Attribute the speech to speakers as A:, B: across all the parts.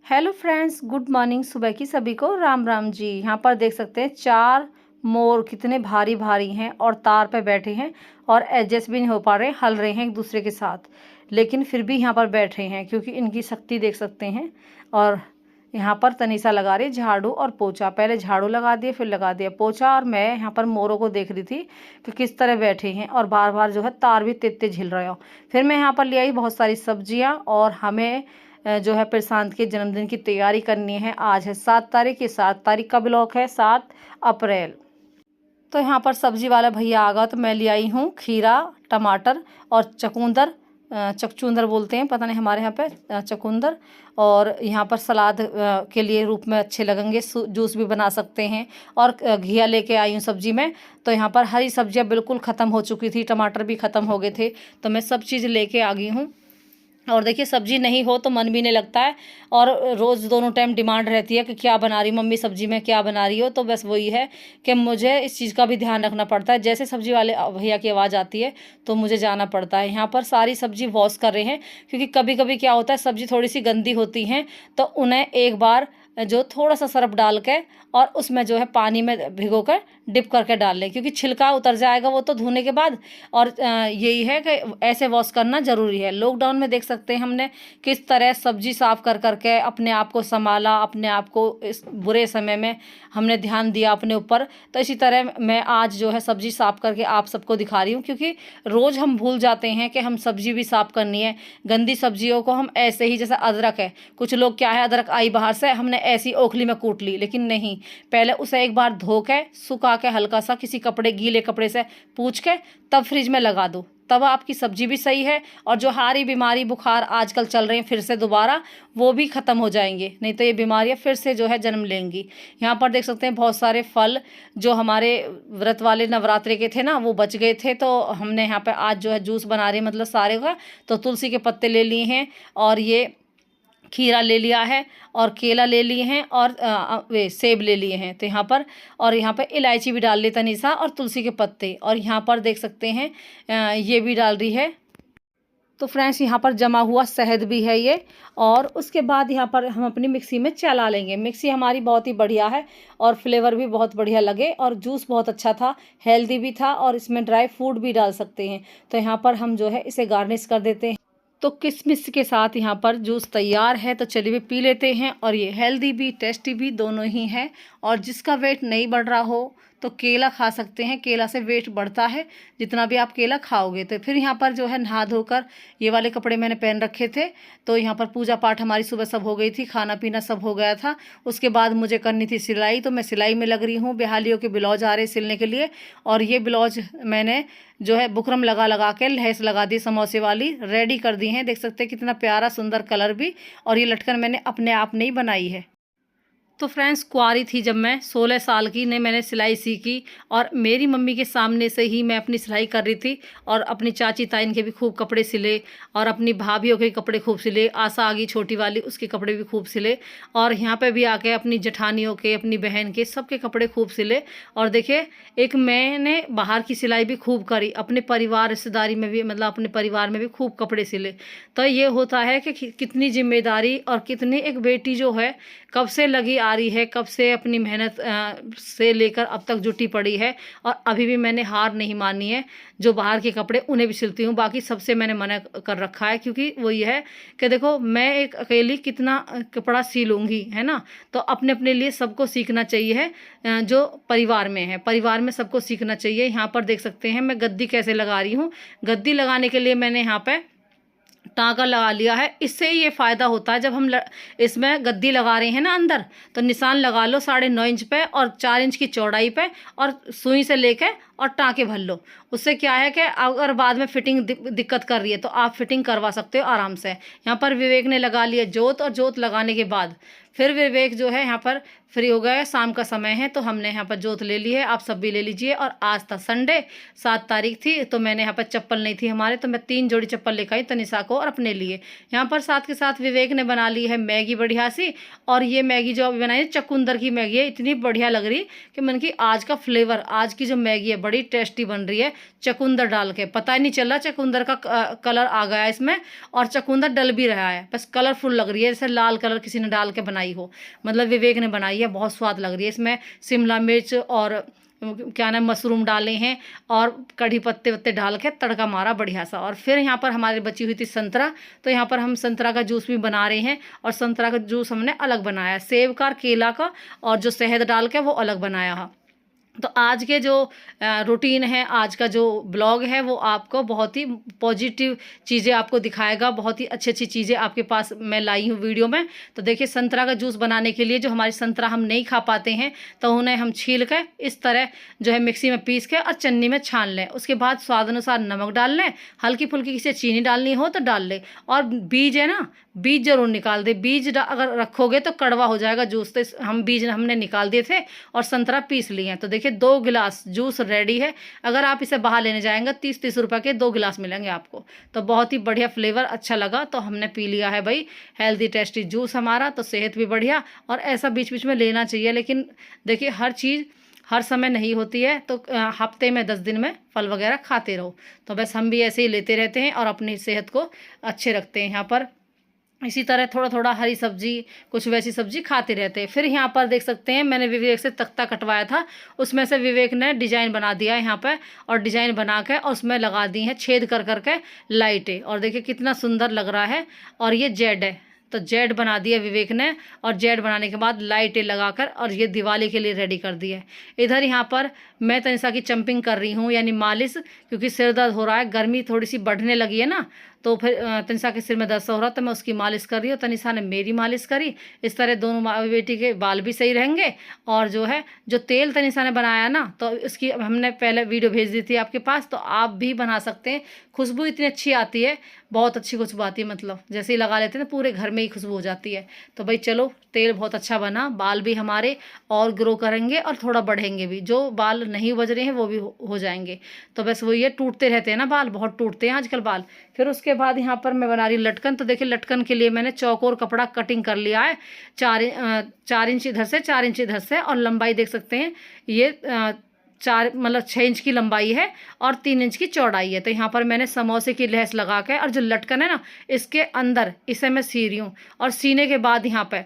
A: Hello friends, good morning. सुबह की सभी को राम राम जी। यहाँ पर देख सकते हैं 4 मोर कितने भारी भारी हैं और तार पे बैठे हैं और एडजस्ट भी नहीं हो पा रहे, हल रहे हैं एक दूसरे के साथ, लेकिन फिर भी यहाँ पर बैठे हैं क्योंकि इनकी शक्ति देख सकते हैं। और यहाँ पर तनीसा लगा रही झाड़ू और पोछा, पहले झाड़ू लगा दिए फिर लगा दिया पोछा। और मैं यहाँ पर मोरों को देख रही थी कि किस तरह बैठे हैं और बार बार जो है तार भी तेज तेज हिल रहे हो। फिर मैं यहाँ पर ले आई बहुत सारी सब्जियाँ और हमें जो है प्रशांत के जन्मदिन की तैयारी करनी है। आज है 7 तारीख, ये 7 तारीख का ब्लॉक है, 7 अप्रैल। तो यहाँ पर सब्जी वाला भैया आ गया तो मैं ले आई हूँ खीरा, टमाटर और चकुंदर, चकचुंदर बोलते हैं, पता नहीं हमारे यहाँ पे चकुंदर। और यहाँ पर सलाद के लिए रूप में अच्छे लगेंगे, जूस भी बना सकते हैं। और घिया लेके आई हूँ सब्जी में। तो यहाँ पर हरी सब्जियाँ बिल्कुल ख़त्म हो चुकी थी, टमाटर भी ख़त्म हो गए थे, तो मैं सब चीज़ लेके आ गई हूँ। और देखिए सब्जी नहीं हो तो मन भी नहीं लगता है, और रोज़ दोनों टाइम डिमांड रहती है कि क्या बना रही मम्मी, सब्जी में क्या बना रही हो। तो बस वही है कि मुझे इस चीज़ का भी ध्यान रखना पड़ता है। जैसे सब्जी वाले भैया की आवाज़ आती है तो मुझे जाना पड़ता है। यहाँ पर सारी सब्जी वॉश कर रहे हैं क्योंकि कभी कभी क्या होता है सब्जी थोड़ी सी गंदी होती हैं, तो उन्हें एक बार जो थोड़ा सा सर्फ डाल के और उसमें जो है पानी में भिगो कर डिप करके डाल लें, क्योंकि छिलका उतर जाएगा वो तो धोने के बाद। और यही है कि ऐसे वॉश करना ज़रूरी है। लॉकडाउन में देख सकते हैं हमने किस तरह सब्जी साफ़ कर करके अपने आप को संभाला, अपने आप को इस बुरे समय में हमने ध्यान दिया अपने ऊपर। तो इसी तरह मैं आज जो है सब्जी साफ़ करके आप सबको दिखा रही हूँ, क्योंकि रोज़ हम भूल जाते हैं कि हम सब्जी भी साफ़ करनी है। गंदी सब्जियों को हम ऐसे ही, जैसे अदरक है, कुछ लोग क्या है अदरक आई बाहर से हमने ऐसी ओखली में कूट ली, लेकिन नहीं, पहले उसे एक बार धो के सुखा के हल्का सा किसी कपड़े, गीले कपड़े से पूछ के तब फ्रिज में लगा दो, तब आपकी सब्जी भी सही है। और जो हारी बीमारी बुखार आजकल चल रहे हैं फिर से दोबारा, वो भी ख़त्म हो जाएंगे, नहीं तो ये बीमारियां फिर से जो है जन्म लेंगी। यहाँ पर देख सकते हैं बहुत सारे फल जो हमारे व्रत वाले नवरात्रे के थे ना, वो बच गए थे, तो हमने यहाँ पे आज जो है जूस बना रहे हैं, मतलब सारे का। तो तुलसी के पत्ते ले लिए हैं और ये खीरा ले लिया है और केला ले लिए हैं और वे सेब ले लिए हैं। तो यहाँ पर, और यहाँ पर इलायची भी डाल ली तनीसा और तुलसी के पत्ते, और यहाँ पर देख सकते हैं ये भी डाल रही है। तो फ्रेंड्स यहाँ पर जमा हुआ शहद भी है ये। और उसके बाद यहाँ पर हम अपनी मिक्सी में चला लेंगे। मिक्सी हमारी बहुत ही बढ़िया है और फ्लेवर भी बहुत बढ़िया लगे, और जूस बहुत अच्छा था, हेल्दी भी था, और इसमें ड्राई फ्रूट भी डाल सकते हैं। तो यहाँ पर हम जो है इसे गार्निश कर देते हैं। तो किशमिश के साथ यहाँ पर जूस तैयार है, तो चलिए पी लेते हैं। और ये हेल्दी भी टेस्टी भी दोनों ही है। और जिसका वेट नहीं बढ़ रहा हो तो केला खा सकते हैं, केला से वेट बढ़ता है जितना भी आप केला खाओगे। तो फिर यहाँ पर जो है नहा धोकर ये वाले कपड़े मैंने पहन रखे थे। तो यहाँ पर पूजा पाठ हमारी सुबह सब हो गई थी, खाना पीना सब हो गया था। उसके बाद मुझे करनी थी सिलाई, तो मैं सिलाई में लग रही हूँ। बिहालियों के ब्लाउज आ रहे सिलने के लिए, और ये ब्लाउज मैंने जो है बुकरम लगा लगा के लैस लगा दी, समोसे वाली रेडी कर दी हैं। देख सकते हैं कितना प्यारा सुंदर कलर भी। और ये लटकन मैंने अपने आप नहीं बनाई है। तो फ्रेंड्स कुंवारी थी जब मैं 16 साल की ने मैंने सिलाई सीखी, और मेरी मम्मी के सामने से ही मैं अपनी सिलाई कर रही थी। और अपनी चाची ताइन के भी खूब कपड़े सिले, और अपनी भाभीयों के कपड़े खूब सिले, आशा आ गई छोटी वाली, उसके कपड़े भी खूब सिले। और यहाँ पे भी आके अपनी जेठानियों के, अपनी बहन के, सबके कपड़े खूब सिले। और देखिए एक मैंने बाहर की सिलाई भी खूब करी, अपने परिवार रिश्तेदारी में भी, मतलब अपने परिवार में भी खूब कपड़े सिले। तो ये होता है कि कितनी जिम्मेदारी, और कितनी एक बेटी जो है कब से लगी आ रही है, कब से अपनी मेहनत से लेकर अब तक जुटी पड़ी है। और अभी भी मैंने हार नहीं मानी है। जो बाहर के कपड़े उन्हें भी सिलती हूँ, बाकी सबसे मैंने मना कर रखा है, क्योंकि वो ये है कि देखो मैं एक अकेली कितना कपड़ा सी लूँगी, है ना। तो अपने अपने लिए सबको सीखना चाहिए है, जो परिवार में है, परिवार में सबको सीखना चाहिए। यहाँ पर देख सकते हैं मैं गद्दी कैसे लगा रही हूँ। गद्दी लगाने के लिए मैंने यहाँ पे टाँका लगा लिया है। इससे ये फ़ायदा होता है, जब हम इसमें गद्दी लगा रहे हैं ना अंदर, तो निशान लगा लो 9.5 इंच पे और 4 इंच की चौड़ाई पे, और सुई से लेके और टाँके भर लो। उससे क्या है कि अगर बाद में फिटिंग दिक्कत कर रही है तो आप फिटिंग करवा सकते हो आराम से। यहाँ पर विवेक ने लगा लिया जोत, और जोत लगाने के बाद फिर विवेक जो है यहाँ पर फ्री हो गया, शाम का समय है तो हमने यहाँ पर जोत ले ली है, आप सब भी ले लीजिए। और आज था संडे, 7 तारीख थी, तो मैंने यहाँ पर चप्पल नहीं थी हमारे, तो मैं 3 जोड़ी चप्पल लेकर आई तनिषा को और अपने लिए। यहाँ पर साथ के साथ विवेक ने बना ली है मैगी बढ़िया सी, और ये मैगी जो अभी बनाई है चकुंदर की मैगी है, इतनी बढ़िया लग रही कि मन की आज का फ्लेवर, आज की जो मैगी है बड़ी टेस्टी बन रही है चकुंदर डाल के। पता ही नहीं चल रहा चकुंदर का कलर आ गया इसमें, और चकुंदर डल भी रहा है, बस कलरफुल लग रही है, जैसे लाल कलर किसी ने डाल के बनाई हो। मतलब विवेक ने बनाई है, बहुत स्वाद लग रही है। इसमें शिमला मिर्च और क्या नाम मशरूम डाले हैं, और कढ़ी पत्ते वत्ते डाल के तड़का मारा बढ़िया सा। और फिर यहाँ पर हमारी बची हुई थी संतरा, तो यहाँ पर हम संतरा का जूस भी बना रहे हैं। और संतरा का जूस हमने अलग बनाया, सेब का, केला का और जो शहद डाल के वो अलग बनाया है। तो आज के जो रूटीन है, आज का जो ब्लॉग है, वो आपको बहुत ही पॉजिटिव चीज़ें आपको दिखाएगा, बहुत ही अच्छी अच्छी चीज़ें आपके पास मैं लाई हूँ वीडियो में। तो देखिए, संतरा का जूस बनाने के लिए जो हमारी संतरा हम नहीं खा पाते हैं, तो उन्हें हम छील कर इस तरह जो है मिक्सी में पीस के और चन्नी में छान लें। उसके बाद स्वाद अनुसार नमक डाल लें, हल्की फुल्की किसी चीनी डालनी हो तो डाल लें। और बीज है ना, बीज जरूर निकाल दे, बीज अगर रखोगे तो कड़वा हो जाएगा जूस। तो हम बीज हमने निकाल दिए थे और संतरा पीस लिए हैं। तो देखिए 2 गिलास जूस रेडी है। अगर आप इसे बाहर लेने जाएंगे 30-30 रुपए के 2 गिलास मिलेंगे आपको। तो बहुत ही बढ़िया फ्लेवर, अच्छा लगा तो हमने पी लिया है भाई हेल्दी टेस्टी जूस हमारा। तो सेहत भी बढ़िया, और ऐसा बीच बीच में लेना चाहिए। लेकिन देखिए, हर चीज़ हर समय नहीं होती है, तो हफ्ते में 10 दिन में फल वगैरह खाते रहो। तो बस हम भी ऐसे ही लेते रहते हैं और अपनी सेहत को अच्छे रखते हैं। यहाँ पर इसी तरह थोड़ा थोड़ा हरी सब्जी, कुछ वैसी सब्जी खाते रहते हैं। फिर यहाँ पर देख सकते हैं, मैंने विवेक से तख्ता कटवाया था, उसमें से विवेक ने डिजाइन बना दिया है यहाँ पर, और डिजाइन बना के और उसमें लगा दी हैं छेद कर करके लाइटें। और देखिए कितना सुंदर लग रहा है। और ये जेड है, तो जेड बना दिया विवेक ने, और जेड बनाने के बाद लाइटें लगाकर और ये दिवाली के लिए रेडी कर दिया है। इधर यहाँ पर मैं तनिषा की चंपिंग कर रही हूँ, यानी मालिश, क्योंकि सिर दर्द हो रहा है, गर्मी थोड़ी सी बढ़ने लगी है ना, तो फिर तनिषा के सिर में दर्द हो रहा, तो मैं उसकी मालिश कर रही हूँ। तनिषा ने मेरी मालिश करी। इस तरह दोनों माँ बेटी के बाल भी सही रहेंगे। और जो है, जो तेल तनिषा ने बनाया ना, तो उसकी हमने पहले वीडियो भेज दी थी आपके पास, तो आप भी बना सकते हैं। खुशबू इतनी अच्छी आती है, बहुत अच्छी खुशबू आती है, मतलब जैसे ही लगा लेते हैं ना पूरे घर में ही खुशबू हो जाती है। तो भाई चलो, तेल बहुत अच्छा बना, बाल भी हमारे और ग्रो करेंगे और थोड़ा बढ़ेंगे भी, जो बाल नहीं बज रहे हैं वो भी हो जाएंगे। तो बस वही है, टूटते रहते हैं ना बाल, बहुत टूटते हैं आजकल बाल। फिर उसके बाद यहाँ पर मैं बना रही लटकन। तो देखिए, लटकन के लिए मैंने चौकोर कपड़ा कटिंग कर लिया है, 4 इंच इधर से, 4 इंच इधर से, और लंबाई देख सकते हैं ये 6 इंच की लंबाई है और 3 इंच की चौड़ाई है। तो यहाँ पर मैंने समोसे की लैस लगा के, और जो लटकन है ना, इसके अंदर इसे मैं सी रही हूँ, और सीने के बाद यहाँ पे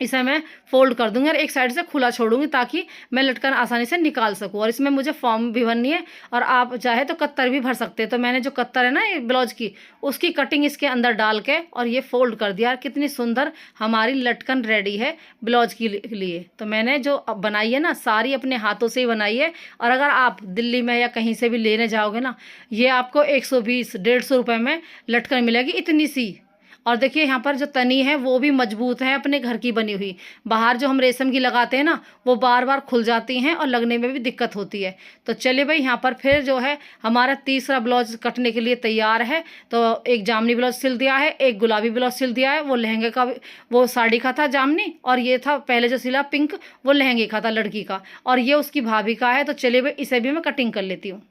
A: इसे मैं फोल्ड कर दूंगी और एक साइड से खुला छोड़ूंगी, ताकि मैं लटकन आसानी से निकाल सकूं। और इसमें मुझे फॉर्म भी भरनी है, और आप चाहे तो कत्तर भी भर सकते हैं। तो मैंने जो कत्तर है ना ये ब्लाउज की, उसकी कटिंग इसके अंदर डाल के और ये फोल्ड कर दिया। कितनी सुंदर हमारी लटकन रेडी है ब्लाउज के लिए। तो मैंने जो बनाई है ना, सारी अपने हाथों से ही बनाई है। और अगर आप दिल्ली में या कहीं से भी लेने जाओगे ना, ये आपको 120-150 रुपये में लटकन मिलेगी, इतनी सी। और देखिए, यहाँ पर जो तनी है वो भी मजबूत है, अपने घर की बनी हुई। बाहर जो हम रेशम की लगाते हैं ना, वो बार बार खुल जाती हैं और लगने में भी दिक्कत होती है। तो चलिए भाई, यहाँ पर फिर जो है हमारा तीसरा ब्लाउज कटने के लिए तैयार है। तो एक जामनी ब्लाउज सिल दिया है, एक गुलाबी ब्लाउज सिल दिया है, वो लहंगे का, वो साड़ी का था जामनी, और ये था पहले जो सिला पिंक, वो लहंगे का था लड़की का, और ये उसकी भाभी का है। तो चलिए भाई, इसे भी मैं कटिंग कर लेती हूँ।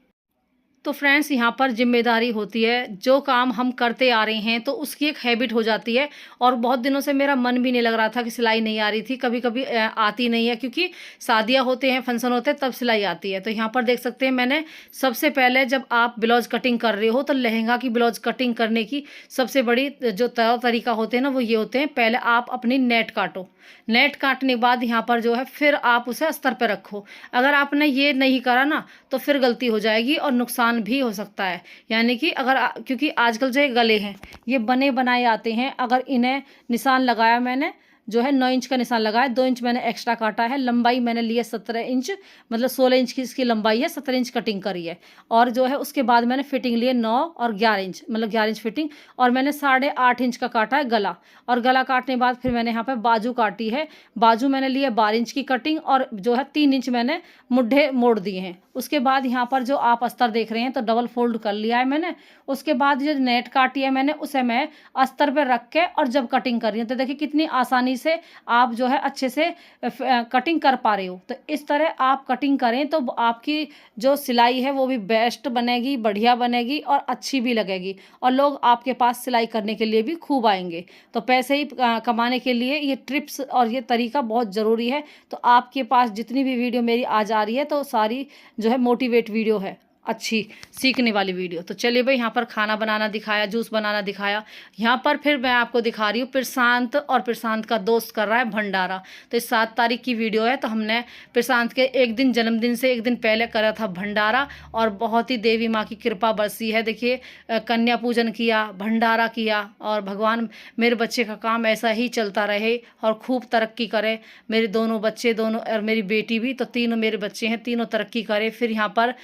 A: तो फ्रेंड्स, यहाँ पर जिम्मेदारी होती है, जो काम हम करते आ रहे हैं तो उसकी एक हैबिट हो जाती है। और बहुत दिनों से मेरा मन भी नहीं लग रहा था कि सिलाई नहीं आ रही थी, कभी कभी आती नहीं है, क्योंकि शादियाँ होते हैं, फंक्शन होते हैं, तब सिलाई आती है। तो यहाँ पर देख सकते हैं, मैंने सबसे पहले जब आप ब्लाउज कटिंग कर रहे हो, तो लहंगा की ब्लाउज कटिंग करने की सबसे बड़ी जो तरीका होते हैं ना, वो ये होते हैं, पहले आप अपनी नेट काटो। नेट काटने के बाद यहाँ पर जो है, फिर आप उसे अस्तर पर रखो। अगर आपने ये नहीं करा ना, तो फिर गलती हो जाएगी और नुकसान भी हो सकता है। यानी कि क्योंकि आजकल जो ये गले हैं, ये बने बनाए आते हैं, अगर इन्हें निशान लगाया मैंने, जो है 9 इंच का निशान लगाया, 2 इंच मैंने एक्स्ट्रा काटा है। लंबाई मैंने ली है 17 इंच, मतलब 16 इंच की इसकी लंबाई है, 17 इंच कटिंग करी है। और जो है उसके बाद मैंने फिटिंग ली है 9 और 11 इंच, मतलब 11 इंच फिटिंग। और मैंने 8.5 इंच का काटा है गला। और गला काटने के बाद फिर मैंने यहाँ पर बाजू काटी है। बाजू मैंने ली है 12 इंच की कटिंग, और जो है 3 इंच मैंने मुड्ढे मोड़ दिए हैं। उसके बाद यहाँ पर जो आप अस्तर देख रहे हैं, तो डबल फोल्ड कर लिया है मैंने। उसके बाद जो नेट काटी है मैंने, उसे मैं अस्तर पर रख के और जब कटिंग कर रही हूँ, तो देखिए कितनी आसानी से आप जो है अच्छे से कटिंग कर पा रहे हो। तो इस तरह आप कटिंग करें तो आपकी जो सिलाई है वो भी बेस्ट बनेगी, बढ़िया बनेगी और अच्छी भी लगेगी, और लोग आपके पास सिलाई करने के लिए भी खूब आएंगे। तो पैसे ही कमाने के लिए ये ट्रिप्स और ये तरीका बहुत ज़रूरी है। तो आपके पास जितनी भी वीडियो मेरी आज आ रही है तो सारी जो है मोटिवेट वीडियो है, अच्छी सीखने वाली वीडियो। तो चलिए भाई, यहाँ पर खाना बनाना दिखाया, जूस बनाना दिखाया। यहाँ पर फिर मैं आपको दिखा रही हूँ प्रशांत, और प्रशांत का दोस्त कर रहा है भंडारा। तो इस 7 तारीख की वीडियो है। तो हमने प्रशांत के एक दिन जन्मदिन से एक दिन पहले करा था भंडारा, और बहुत ही देवी माँ की कृपा बरसी है। देखिए, कन्या पूजन किया, भंडारा किया, और भगवान मेरे बच्चे का काम ऐसा ही चलता रहे और खूब तरक्की करे। मेरे दोनों बच्चे, दोनों, और मेरी बेटी भी, तो तीनों मेरे बच्चे हैं, तीनों तरक्की करे। फिर यहाँ पर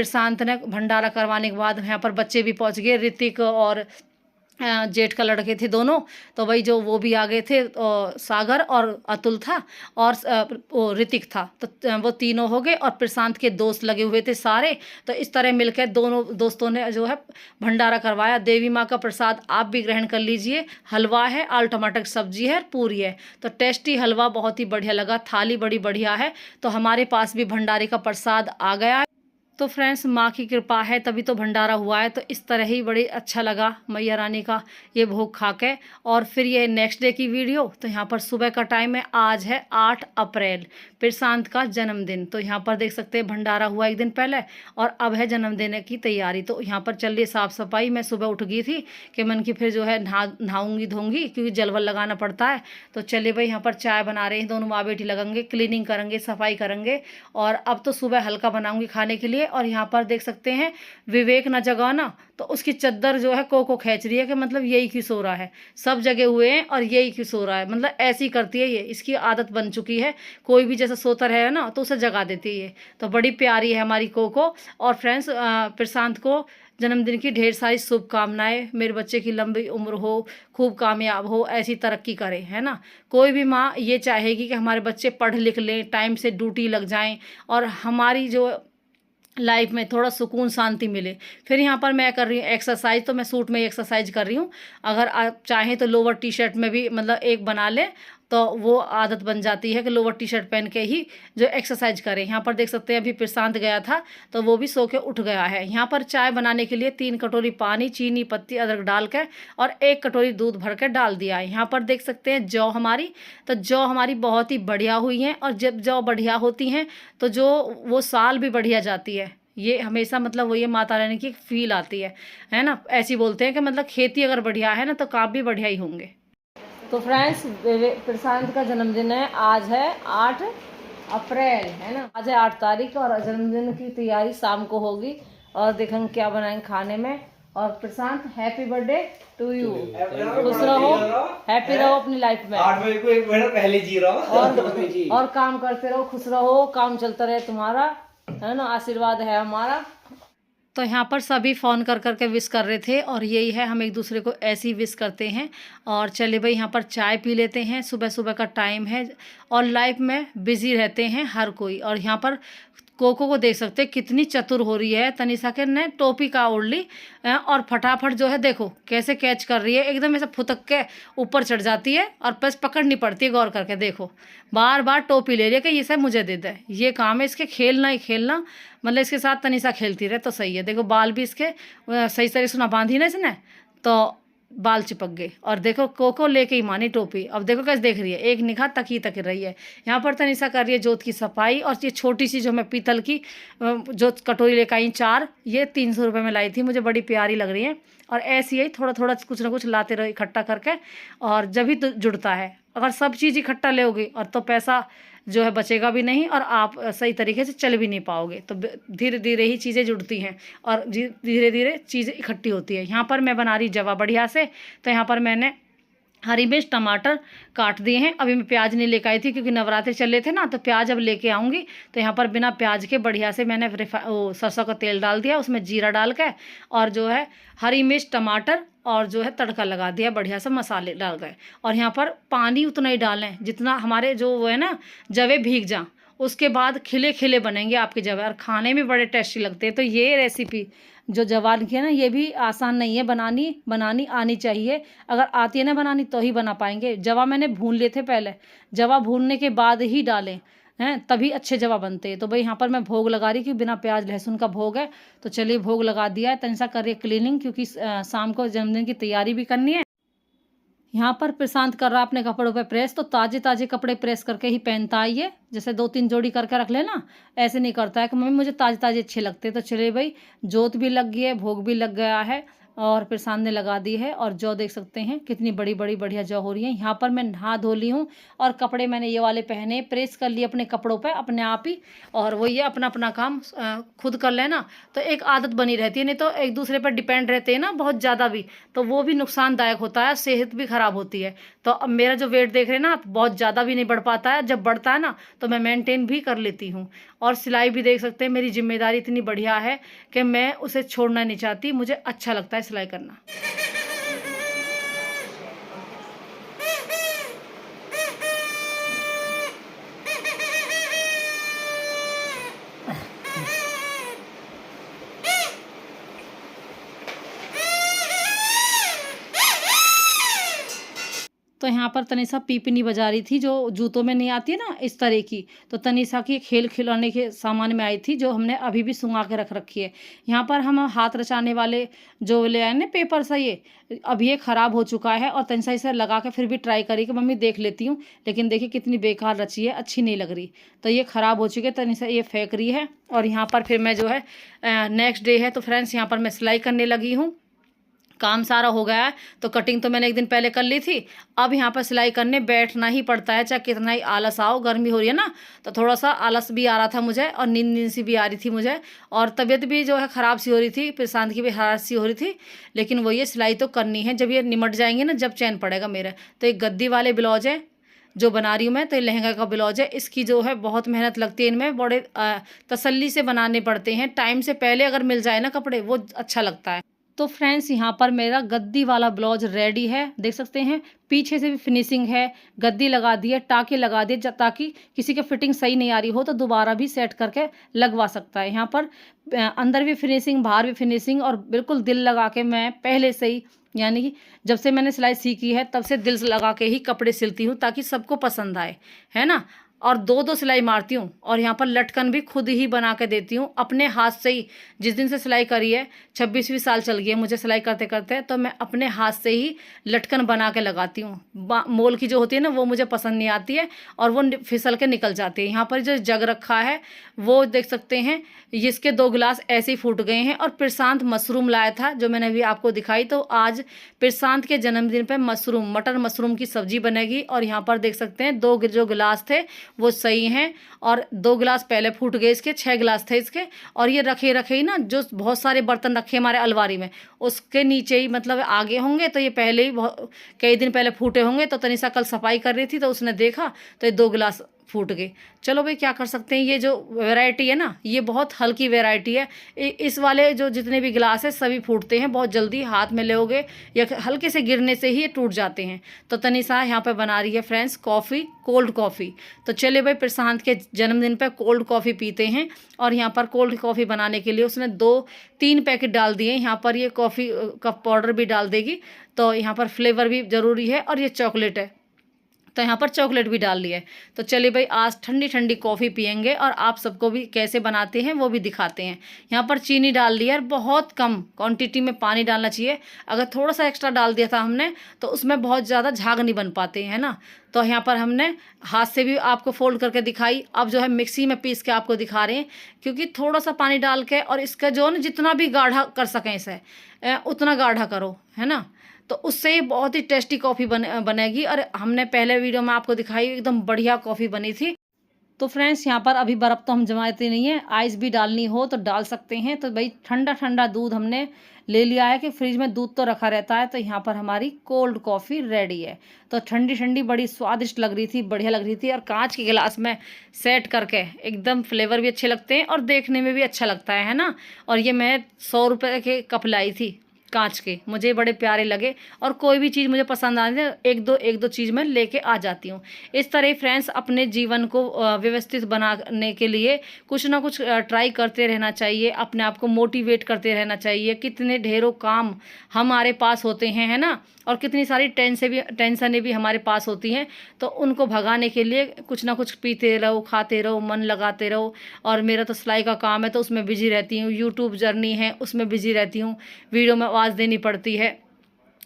A: प्रशांत ने भंडारा करवाने के बाद यहाँ पर बच्चे भी पहुँच गए, ऋतिक और जेठ का लड़के थे दोनों। तो भाई जो वो भी आ गए थे, सागर और अतुल था, और वो ऋतिक था। तो वो तीनों हो गए, और प्रशांत के दोस्त लगे हुए थे सारे। तो इस तरह मिलकर दोनों दोस्तों ने जो है भंडारा करवाया। देवी माँ का प्रसाद आप भी ग्रहण कर लीजिए। हलवा है, आलू टमाटर की सब्जी है, पूरी है। तो टेस्टी हलवा, बहुत ही बढ़िया लगा, थाली बड़ी बढ़िया है। तो हमारे पास भी भंडारे का प्रसाद आ गया है। तो फ्रेंड्स, माँ की कृपा है तभी तो भंडारा हुआ है। तो इस तरह ही बड़ी अच्छा लगा मैया रानी का ये भोग खा के। और फिर ये नेक्स्ट डे की वीडियो। तो यहाँ पर सुबह का टाइम है, आज है 8 अप्रैल, प्रशांत का जन्मदिन। तो यहाँ पर देख सकते हैं भंडारा हुआ एक दिन पहले, और अब है जन्मदिन की तैयारी। तो यहाँ पर चल रही साफ़ सफाई। मैं सुबह उठ गई थी कि मन की फिर जो है नहाऊंगी धोऊंगी, क्योंकि जलवल लगाना पड़ता है। तो चलिए भाई, यहाँ पर चाय बना रहे हैं, दोनों माँ बेटी लगेंगे, क्लीनिंग करेंगे, सफाई करेंगे। और अब तो सुबह हल्का बनाऊंगी खाने के लिए। और यहाँ पर देख सकते हैं विवेक न जगाना, तो उसकी चद्दर जो है को खींच रही है कि मतलब यही क्यों सो रहा है, सब जगे हुए हैं और यही क्यों सो रहा है। मतलब ऐसी करती है ये, इसकी आदत बन चुकी है। कोई भी जैसा सोता है ना तो उसे जगा देती है ये। तो बड़ी प्यारी है हमारी कोको। और फ्रेंड्स, प्रशांत को जन्मदिन की ढेर सारी शुभकामनाएं। मेरे बच्चे की लंबी उम्र हो, खूब कामयाब हो, ऐसी तरक्की करे, है ना। कोई भी माँ ये चाहेगी कि हमारे बच्चे पढ़ लिख लें, टाइम से ड्यूटी लग जाएं, और हमारी जो लाइफ में थोड़ा सुकून शांति मिले। फिर यहाँ पर मैं कर रही हूँ एक्सरसाइज। तो मैं सूट में एक्सरसाइज कर रही हूँ। अगर आप चाहें तो लोअर टी शर्ट में भी मतलब एक बना लें, तो वो आदत बन जाती है कि लोअर टी शर्ट पहन के ही जो एक्सरसाइज करें। यहाँ पर देख सकते हैं अभी प्रशांत गया था तो वो भी सो के उठ गया है। यहाँ पर चाय बनाने के लिए 3 कटोरी पानी, चीनी, पत्ती, अदरक डाल के और 1 कटोरी दूध भर के डाल दिया है। यहाँ पर देख सकते हैं जौ हमारी, तो जौ हमारी बहुत ही बढ़िया हुई हैं। और जब जौ बढ़िया होती हैं तो जो वो साल भी बढ़िया जाती है। ये हमेशा मतलब वही माता रानी की फील आती है ना। ऐसी बोलते हैं कि मतलब खेती अगर बढ़िया है ना तो काम भी बढ़िया ही होंगे। तो फ्रेंड्स, प्रशांत का जन्मदिन है, आज है 8 अप्रैल, है ना। आज है 8 तारीख, और जन्मदिन की तैयारी शाम को होगी। और देखेंगे क्या बनाएंगे खाने में। और प्रशांत, हैप्पी बर्थडे टू यू, खुश रहो, हैप्पी रहो अपनी लाइफ में।
B: 8 बजे को 1 महीना पहले जी रहा हूँ।
A: और काम करते रहो, खुश रहो, काम चलता रहे तुम्हारा, है ना, आशीर्वाद है हमारा। तो यहाँ पर सभी फ़ोन कर के विश कर रहे थे, और यही है, हम एक दूसरे को ऐसे ही विश करते हैं। और चलिए भाई, यहाँ पर चाय पी लेते हैं। सुबह सुबह का टाइम है, और लाइफ में बिज़ी रहते हैं हर कोई। और यहाँ पर कोको को देख सकते हैं कितनी चतुर हो रही है। तनिषा के ने टोपी का ओढ़ ली, और फटाफट जो है देखो कैसे कैच कर रही है, एकदम ऐसे फुतक के ऊपर चढ़ जाती है, और बस पकड़नी पड़ती है। गौर करके देखो, बार बार टोपी ले रही है कि ये सब मुझे दे दे। ये काम है इसके, खेलना ही खेलना। मतलब इसके साथ तनिषा खेलती रहे तो सही है। देखो बाल भी इसके सही तरीके से ना बांधी ना इसने, तो बाल चिपक गए। और देखो कोको लेके ही मानी टोपी। अब देखो कैसे देख रही है, एक निगाह तक रही है। यहाँ पर तनिषा कर रही है जोत की सफाई। और ये छोटी सी जो मैं पीतल की जो कटोरी लेकर आई 4, ये 300 रुपये में लाई थी, मुझे बड़ी प्यारी लग रही है। और ऐसी ही थोड़ा थोड़ा कुछ ना कुछ लाते रहो इकट्ठा करके, और जब ही तो जुड़ता है। अगर सब चीज़ इकट्ठा लोगे और तो पैसा जो है बचेगा भी नहीं, और आप सही तरीके से चल भी नहीं पाओगे। तो धीरे धीरे ही चीज़ें जुड़ती हैं, और धीरे धीरे चीज़ें इकट्ठी होती है। यहाँ पर मैं बना रही जवा बढ़िया से। तो यहाँ पर मैंने हरी मिर्च, टमाटर काट दिए हैं। अभी मैं प्याज नहीं लेकर आई थी क्योंकि नवरात्रि चल रहे थे ना, तो प्याज अब लेके आऊँगी। तो यहाँ पर बिना प्याज के बढ़िया से मैंने सरसों का तेल डाल दिया, उसमें जीरा डाल के, और जो है हरी मिर्च, टमाटर, और जो है तड़का लगा दिया बढ़िया से, मसाले डाल गए। और यहाँ पर पानी उतना ही डालें जितना हमारे जो वो है ना जवे भीग जाएं, उसके बाद खिले खिले बनेंगे आपके जवार, खाने में बड़े टेस्टी लगते हैं। तो ये रेसिपी जो जवार की है ना, ये भी आसान नहीं है बनानी आनी चाहिए। अगर आती है ना बनानी तो ही बना पाएंगे। जवा मैंने भून लिए थे पहले, जवा भूनने के बाद ही डालें हैं, तभी अच्छे जवा बनते हैं। तो भाई यहाँ पर मैं भोग लगा रही, क्योंकि बिना प्याज लहसुन का भोग है। तो चलिए भोग लगा दिया है। तनिषा कर रही है क्लीनिंग, क्योंकि शाम को जन्मदिन की तैयारी भी करनी है। यहाँ पर प्रशांत कर रहा है अपने कपड़ों पे प्रेस। तो ताजे ताजे कपड़े प्रेस करके ही पहनता है ये, जैसे 2-3 जोड़ी करके रख लेना, ऐसे नहीं करता है कि मम्मी मुझे ताजे ताजे अच्छे लगते। तो चलिए भाई, जोत भी लग गई है, भोग भी लग गया है, और प्रशांत ने लगा दी है। और जौ देख सकते हैं कितनी बड़ी बड़ी बढ़िया जौ हो रही है। यहाँ पर मैं नहा धो ली हूँ, और कपड़े मैंने ये वाले पहने, प्रेस कर लिए अपने कपड़ों पे अपने आप ही। और वो ये अपना अपना काम खुद कर लेना, तो एक आदत बनी रहती है। नहीं तो एक दूसरे पर डिपेंड रहते हैं ना बहुत ज़्यादा भी, तो वो भी नुकसानदायक होता है, सेहत भी ख़राब होती है। तो अब मेरा जो वेट देख रहे हैं ना आप, बहुत ज़्यादा भी नहीं बढ़ पाता है। जब बढ़ता है ना तो मैं मेंटेन भी कर लेती हूँ। और सिलाई भी देख सकते हैं, मेरी जिम्मेदारी इतनी बढ़िया है कि मैं उसे छोड़ना नहीं चाहती। मुझे अच्छा लगता है सिलाई करना। तो यहाँ पर तनिषा पीपनी बजा रही थी, जो जूतों में नहीं आती है ना इस तरह की। तो तनिषा की खेल खिलौने के सामान में आई थी, जो हमने अभी भी सुंगा के रख रखी है। यहाँ पर हम हाथ रचाने वाले जो ले आए ना पेपर सा, ये अब ये ख़राब हो चुका है। और तनिषा इसे लगा के फिर भी ट्राई करी कि मम्मी देख लेती हूँ, लेकिन देखिए कितनी बेकार रची है, अच्छी नहीं लग रही। तो ये ख़राब हो चुकी है, तनिषा ये फेंक रही है। और यहाँ पर फिर मैं जो है नेक्स्ट डे है, तो फ्रेंड्स यहाँ पर मैं सिलाई करने लगी हूँ। काम सारा हो गया है। तो कटिंग तो मैंने एक दिन पहले कर ली थी। अब यहाँ पर सिलाई करने बैठना ही पड़ता है, चाहे कितना ही आलस आओ। गर्मी हो रही है ना, तो थोड़ा सा आलस भी आ रहा था मुझे, और नींद सी भी आ रही थी मुझे, और तबीयत भी जो है ख़राब सी हो रही थी, प्रशांत की भी हरारत सी हो रही थी। लेकिन वो ये सिलाई तो करनी है, जब ये निमट जाएंगे ना, जब चैन पड़ेगा मेरा। तो एक गद्दी वाले ब्लाउज है जो बना रही हूँ मैं, तो ये लहंगा का ब्लाउज है। इसकी जो है बहुत मेहनत लगती है, इनमें बड़े तसल्ली से बनाने पड़ते हैं। टाइम से पहले अगर मिल जाए ना कपड़े, वो अच्छा लगता है। तो फ्रेंड्स यहाँ पर मेरा गद्दी वाला ब्लाउज रेडी है, देख सकते हैं। पीछे से भी फिनिशिंग है, गद्दी लगा दी है, टाके लगा दिए, ताकि किसी के फिटिंग सही नहीं आ रही हो तो दोबारा भी सेट करके लगवा सकता है। यहाँ पर अंदर भी फिनिशिंग, बाहर भी फिनिशिंग, और बिल्कुल दिल लगा के मैं पहले से ही, यानी कि जब से मैंने सिलाई सीखी है तब से दिल लगा के ही कपड़े सिलती हूँ, ताकि सबको पसंद आए, है ना। और 2-2 सिलाई मारती हूँ, और यहाँ पर लटकन भी खुद ही बना के देती हूँ अपने हाथ से ही। जिस दिन से सिलाई करी है, 26वीं साल चल गई है मुझे सिलाई करते करते, तो मैं अपने हाथ से ही लटकन बना के लगाती हूँ। मोल की जो होती है ना, वो मुझे पसंद नहीं आती है, और वो फिसल के निकल जाती है। यहाँ पर जो जग रखा है वो देख सकते हैं, इसके 2 गिलास ऐसे ही फूट गए हैं। और प्रशांत मशरूम लाया था, जो मैंने अभी आपको दिखाई। तो आज प्रशांत के जन्मदिन पर मटर मशरूम की सब्जी बनेगी। और यहाँ पर देख सकते हैं 2 जो गिलास थे वो सही हैं, और 2 गिलास पहले फूट गए इसके, 6 गिलास थे इसके। और ये रखे रखे ही ना, जो बहुत सारे बर्तन रखे हमारे अलमारी में, उसके नीचे ही मतलब आगे होंगे, तो ये पहले ही कई दिन पहले फूटे होंगे। तो तनिषा कल सफाई कर रही थी, तो उसने देखा, तो ये 2 गिलास फूट गए। चलो भाई, क्या कर सकते हैं। ये जो वैरायटी है ना, ये बहुत हल्की वैरायटी है। इस वाले जो जितने भी गिलास है सभी फूटते हैं बहुत जल्दी, हाथ में लोगे या हल्के से गिरने से ही ये टूट जाते हैं। तो तनिषा यहाँ पे बना रही है फ्रेंड्स कॉफ़ी, कोल्ड कॉफ़ी। तो चलिए भाई, प्रशांत के जन्मदिन पे कोल्ड कॉफ़ी पीते हैं। और यहाँ पर कोल्ड कॉफ़ी बनाने के लिए उसने 2-3 पैकेट डाल दिए। यहाँ पर ये कॉफ़ी का पाउडर भी डाल देगी, तो यहाँ पर फ्लेवर भी ज़रूरी है। और ये चॉकलेट है, तो यहाँ पर चॉकलेट भी डाल लिया है। तो चलिए भाई, आज ठंडी ठंडी कॉफ़ी पियेंगे, और आप सबको भी कैसे बनाते हैं वो भी दिखाते हैं। यहाँ पर चीनी डाल लिया, और बहुत कम क्वांटिटी में पानी डालना चाहिए। अगर थोड़ा सा एक्स्ट्रा डाल दिया था हमने, तो उसमें बहुत ज़्यादा झाग नहीं बन पाते हैं ना। तो यहाँ पर हमने हाथ से भी आपको फोल्ड करके दिखाई, अब जो है मिक्सी में पीस के आपको दिखा रहे हैं, क्योंकि थोड़ा सा पानी डाल के, और इसका जो है जितना भी गाढ़ा कर सकें इसे, उतना गाढ़ा करो, है ना। तो उससे बहुत ही टेस्टी कॉफ़ी बनेगी। और हमने पहले वीडियो में आपको दिखाई, एकदम बढ़िया कॉफ़ी बनी थी। तो फ्रेंड्स, यहाँ पर अभी बर्फ़ तो हम जमाते नहीं है, आइस भी डालनी हो तो डाल सकते हैं। तो भाई ठंडा ठंडा दूध हमने ले लिया है, कि फ्रिज में दूध तो रखा रहता है। तो यहाँ पर हमारी कोल्ड कॉफ़ी रेडी है। तो ठंडी ठंडी बड़ी स्वादिष्ट लग रही थी, बढ़िया लग रही थी। और कांच के गिलास में सेट करके एकदम फ्लेवर भी अच्छे लगते हैं, और देखने में भी अच्छा लगता है ना। और ये मैं 100 रुपये के कप लाई थी, कांच के, मुझे बड़े प्यारे लगे और कोई भी चीज़ मुझे पसंद आती है एक दो चीज़ मैं लेके आ जाती हूँ। इस तरह फ्रेंड्स अपने जीवन को व्यवस्थित बनाने के लिए कुछ ना कुछ ट्राई करते रहना चाहिए, अपने आप को मोटिवेट करते रहना चाहिए। कितने ढेरों काम हमारे पास होते हैं, है ना, और कितनी सारी टेंशनें भी हमारे पास होती हैं, तो उनको भगाने के लिए कुछ ना कुछ पीते रहो, खाते रहो, मन लगाते रहो। और मेरा तो सिलाई का काम है तो उसमें बिजी रहती हूँ, यूट्यूब जर्नी है उसमें बिजी रहती हूँ, वीडियो में आवाज़ देनी पड़ती है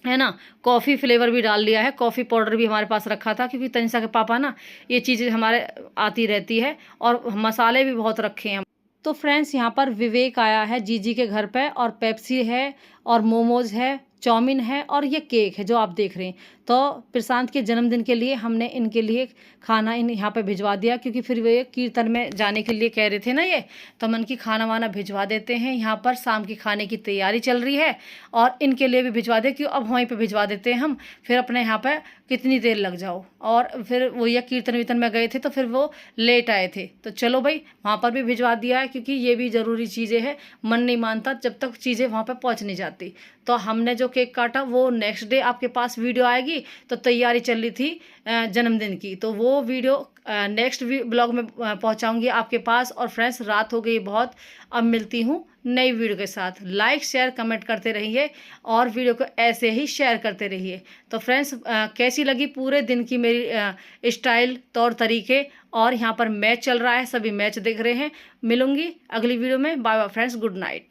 A: ना। कॉफ़ी फ्लेवर भी डाल लिया है, कॉफ़ी पाउडर भी हमारे पास रखा था क्योंकि तनिषा के पापा ना ये चीज़ें हमारे आती रहती है, और मसाले भी बहुत रखे हैं। तो फ्रेंड्स यहाँ पर विवेक आया है जीजी के घर पे, और पेप्सी है और मोमोज़ है, चाउमीन है और ये केक है जो आप देख रहे हैं। तो प्रशांत के जन्मदिन के लिए हमने इनके लिए खाना यहाँ पे भिजवा दिया, क्योंकि फिर वे कीर्तन में जाने के लिए कह रहे थे ना ये, तो मन की खाना वाना भिजवा देते हैं। यहाँ पर शाम की खाने की तैयारी चल रही है और इनके लिए भी भिजवा दे, क्यों अब वहीं पे भिजवा देते हैं हम, फिर अपने यहाँ पे कितनी देर लग जाओ। और फिर वो ये कीर्तन वीर्तन में गए थे तो फिर वो लेट आए थे, तो चलो भाई वहाँ पर भी भिजवा दिया है, क्योंकि ये भी ज़रूरी चीज़ें हैं। मन नहीं मानता जब तक चीज़ें वहाँ पर पहुँच नहीं जाती। तो हमने जो केक काटा वो नेक्स्ट डे आपके पास वीडियो आएगी। तो तैयारी चल रही थी जन्मदिन की, तो वो वीडियो नेक्स्ट ब्लॉग में पहुंचाऊंगी आपके पास। और फ्रेंड्स रात हो गई बहुत, अब मिलती हूँ नई वीडियो के साथ। लाइक शेयर कमेंट करते रहिए और वीडियो को ऐसे ही शेयर करते रहिए। तो फ्रेंड्स कैसी लगी पूरे दिन की मेरी स्टाइल, तौर तरीके, और यहाँ पर मैच चल रहा है, सभी मैच देख रहे हैं। मिलूंगी अगली वीडियो में। Bye bye friends, good night.